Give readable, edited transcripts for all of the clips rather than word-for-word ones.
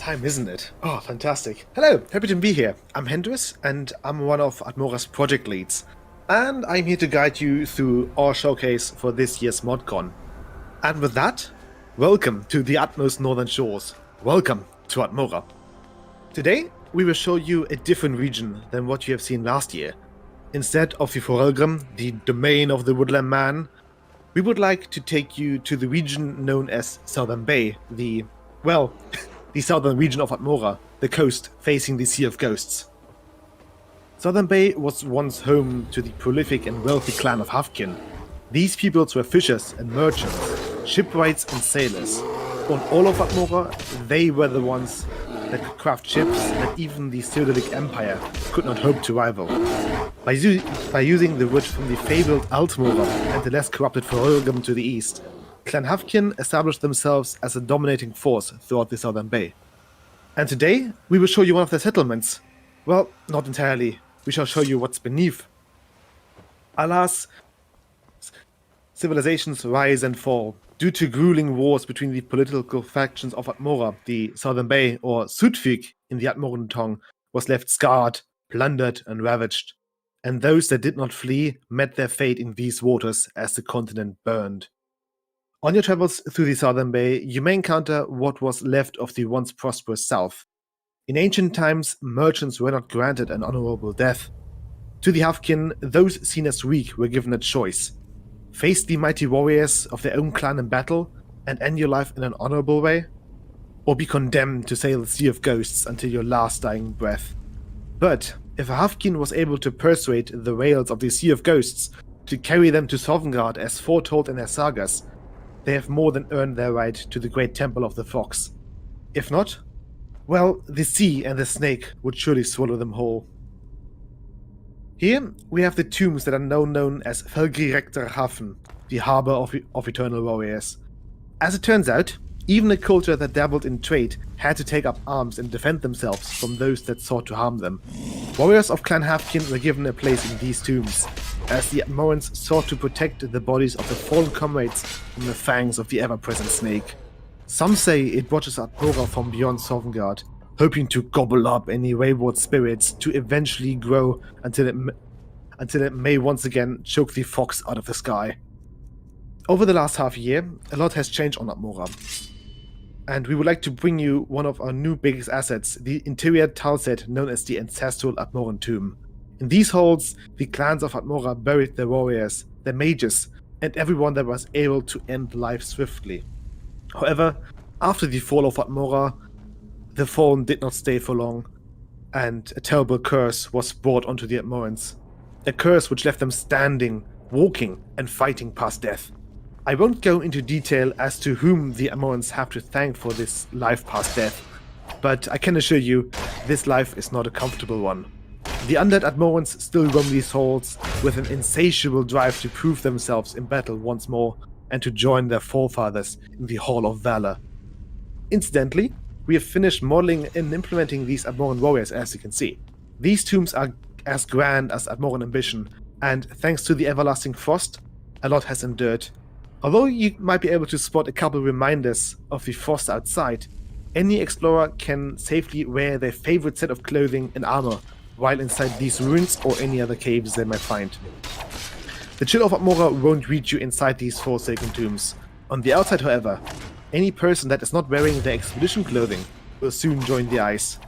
time, isn't it? Oh, fantastic. Hello, happy to be here. I'm Hendris, and I'm one of Atmora's project leads. And I'm here to guide you through our showcase for this year's modcon. And with that, welcome to the utmost northern shores. Welcome to Atmora. Today, we will show you a different region than what you have seen last year. Instead of the Forelgrim, the domain of the woodland man, we would like to take you to the region known as Southern Bay, the southern region of Atmora, the coast facing the Sea of Ghosts. Southern Bay was once home to the prolific and wealthy clan of Hopkin. These peoples were fishers and merchants, shipwrights and sailors. On all of Atmora, they were the ones that could craft ships that even the Theodolic Empire could not hope to rival. By using the wood from the fabled Atamura and the less corrupted Forelgrim to the east, Clan Hopkin established themselves as a dominating force throughout the Southern Bay. And today, we will show you one of their settlements. Well, not entirely. We shall show you what's beneath. Alas, civilizations rise and fall. Due to grueling wars between the political factions of Atmora, the Southern Bay, or Sudvik in the Atmoran tongue, was left scarred, plundered, and ravaged. And those that did not flee met their fate in these waters as the continent burned. On your travels through the Southern Bay, you may encounter what was left of the once prosperous South. In ancient times, merchants were not granted an honorable death. To the Hopkin, those seen as weak were given a choice. Face the mighty warriors of their own clan in battle and end your life in an honorable way, or be condemned to sail the Sea of Ghosts until your last dying breath. But if a Hopkin was able to persuade the whales of the Sea of Ghosts to carry them to Sovngarde as foretold in their sagas, they have more than earned their right to the great Temple of the Fox. If not, well, the sea and the snake would surely swallow them whole. Here, we have the tombs that are now known as Felgirekter Hafen, the harbor of eternal warriors. As it turns out, even a culture that dabbled in trade had to take up arms and defend themselves from those that sought to harm them. Warriors of Clan Hopkin were given a place in these tombs, as the Atmorans sought to protect the bodies of their fallen comrades from the fangs of the ever-present snake. Some say it watches Atmora from beyond Sovngarde, hoping to gobble up any wayward spirits to eventually grow until it may once again choke the fox out of the sky. Over the last half year, a lot has changed on Atmora, and we would like to bring you one of our new biggest assets, the interior tileset known as the ancestral Atmoran tomb. In these halls, the clans of Atmora buried their warriors, their mages, and everyone that was able to end life swiftly. However, after the fall of Atmora, the fallen did not stay for long, and a terrible curse was brought onto the Atmorans. A curse which left them standing, walking, and fighting past death. I won't go into detail as to whom the Atmorans have to thank for this life past death, but I can assure you, this life is not a comfortable one. The undead Atmorans still roam these halls with an insatiable drive to prove themselves in battle once more and to join their forefathers in the Hall of Valor. Incidentally, we have finished modeling and implementing these Atmoran warriors, as you can see. These tombs are as grand as Atmoran ambition, and thanks to the everlasting frost, a lot has endured. Although you might be able to spot a couple reminders of the frost outside, any explorer can safely wear their favorite set of clothing and armor while inside these ruins or any other caves they might find. The chill of Atmora won't reach you inside these forsaken tombs. On the outside, however, any person that is not wearing their expedition clothing will soon join the ice.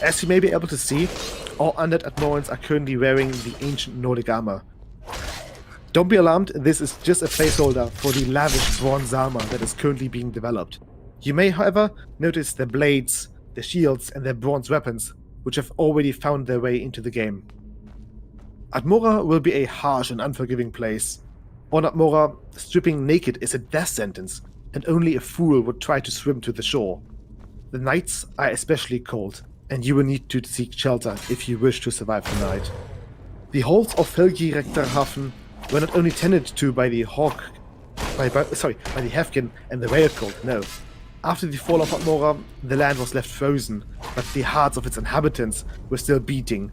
As you may be able to see, all undead Atmorans are currently wearing the ancient Nordic armor. Don't be alarmed, this is just a placeholder for the lavish bronze armor that is currently being developed. You may, however, notice their blades, their shields, and their bronze weapons, which have already found their way into the game. Atmora will be a harsh and unforgiving place. On Atmora, stripping naked is a death sentence, and only a fool would try to swim to the shore. The nights are especially cold, and you will need to seek shelter if you wish to survive the night. The halls of Felgirekterhafen were not only tended to by the Hopkin and the Whale Cult, no. After the fall of Atmora, the land was left frozen, but the hearts of its inhabitants were still beating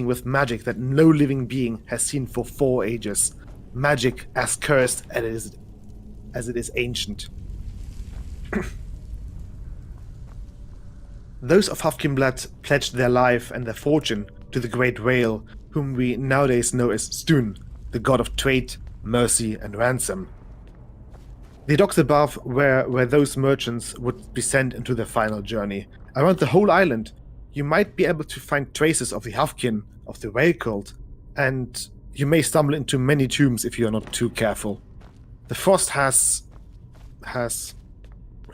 with magic that no living being has seen for 4 ages. Magic as cursed as it is ancient. Those of Hopkin blood pledged their life and their fortune to the great whale, whom we nowadays know as Stun, the god of trade, mercy, and ransom. The docks above were where those merchants would be sent into their final journey. Around the whole island, you might be able to find traces of the Hopkin, of the whale cult, and you may stumble into many tombs if you are not too careful. The frost has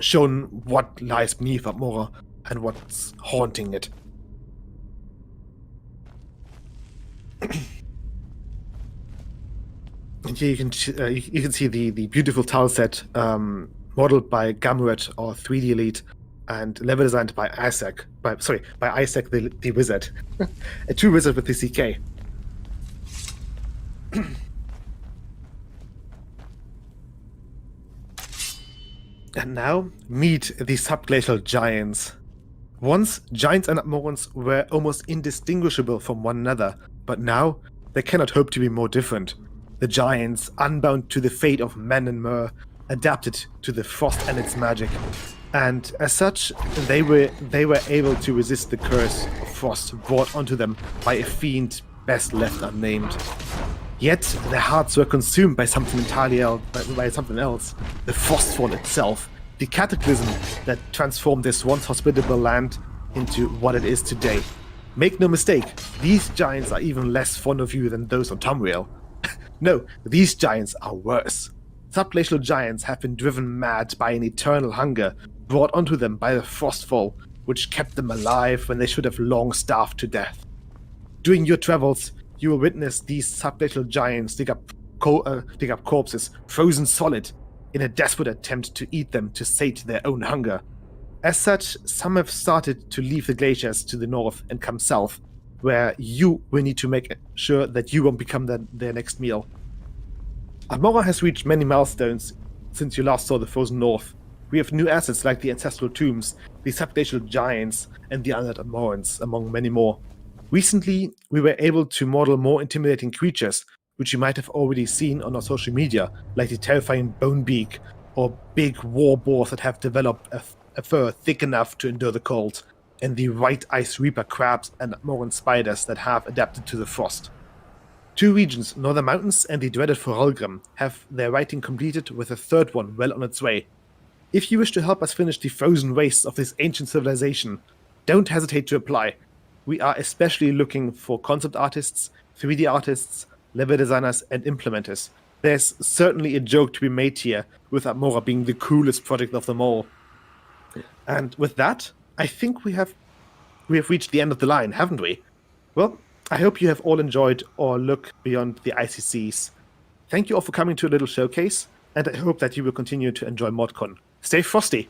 shown what lies beneath Atmora and what's haunting it. And here you can see the beautiful tile set modeled by Gamret, or 3D Elite, and level designed by Isaac. By Isaac the wizard, a true wizard with the CK. And now, meet the Subglacial Giants. Once, giants and Atmorans were almost indistinguishable from one another, but now they cannot hope to be more different. The giants, unbound to the fate of men and mer, adapted to the frost and its magic, and as such, they were able to resist the curse of frost brought onto them by a fiend best left unnamed. Yet their hearts were consumed by something entirely else, by something else, the frostfall itself, the cataclysm that transformed this once hospitable land into what it is today. Make no mistake, these giants are even less fond of you than those on Tamriel. No, these giants are worse. Subglacial giants have been driven mad by an eternal hunger brought onto them by the frostfall, which kept them alive when they should have long starved to death. During your travels, you will witness these subglacial giants dig up corpses frozen solid in a desperate attempt to eat them to sate their own hunger. As such, some have started to leave the glaciers to the north and come south, where you will need to make sure that you won't become their next meal. Atmora has reached many milestones since you last saw the frozen north. We have new assets like the ancestral tombs, the subglacial giants, and the undead Atmorans, among many more. Recently, we were able to model more intimidating creatures, which you might have already seen on our social media, like the terrifying Bonebeak, or big war boars that have developed a fur thick enough to endure the cold, and the white ice reaper crabs and Atmoran spiders that have adapted to the frost. 2 regions, Northern Mountains and the dreaded Forelgrim, have their writing completed, with a third one well on its way. If you wish to help us finish the frozen wastes of this ancient civilization, don't hesitate to apply. We are especially looking for concept artists, 3D artists, level designers, and implementers. There's certainly a joke to be made here, with Atmora being the coolest project of them all. And with that, I think we have reached the end of the line, haven't we? Well, I hope you have all enjoyed our look beyond the icy seas. Thank you all for coming to a little showcase, and I hope that you will continue to enjoy ModCon. Stay frosty!